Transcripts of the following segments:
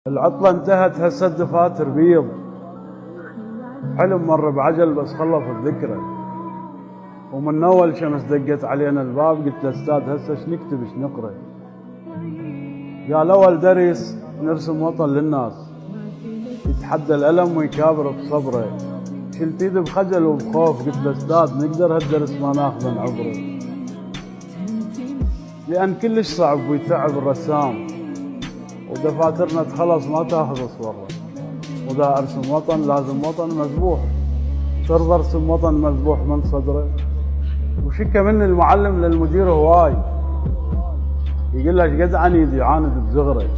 العطلة انتهت، هسه الدفاتر بيض. حلم مر بعجل بس خلص الذكرى. ومن اول شمس دقت علينا الباب قلت له استاذ هسه ايش نكتب ايش نقرا؟ قال اول درس نرسم وطن للناس يتحدى الالم ويكابر بصبره. شلت ايدي بخجل وبخوف قلت له استاذ نقدر هالدرس ما ناخذه نعبره؟ لان كلش صعب ويتعب الرسام ودفاترنا تخلص ما تاخذ صوره. واذا ارسم وطن لازم وطن مذبوح. ترضى ارسم وطن مذبوح من صدره؟ وشكى مني المعلم للمدير هواي يقول له ايش قد عنيد يعاند بزغره.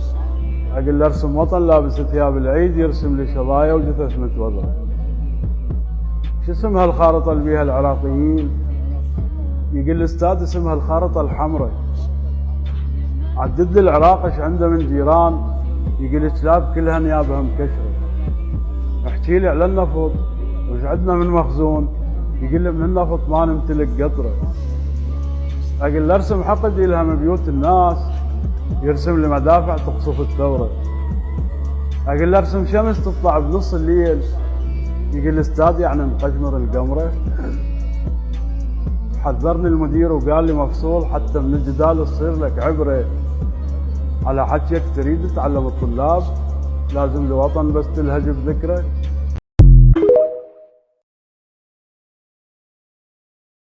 اقول له ارسم وطن لابس ثياب العيد يرسم لي شظايا وجثث متوضره. شو اسمها الخارطه اللي بيها العراقيين؟ يقول لي استاذ اسمها الخارطه الحمراء. عدد لي العراق ايش عنده من جيران؟ يقول لي كلاب كلها نيابها مكشره. احكي لي على النفط وش عندنا من مخزون؟ يقول لي من النفط ما نمتلك قطره. اقول له ارسم حقد يلهم بيوت الناس يرسم لي مدافع تقصف الثوره. اقول له ارسم شمس تطلع بنص الليل. يقول لي استاذ يعني نقشمر القمره؟ حذرني المدير وقال لي مفصول حتى من الجدال تصير لك عبره. على حكيك تريد تعلم الطلاب لازم لوطن بس تلهج بذكره؟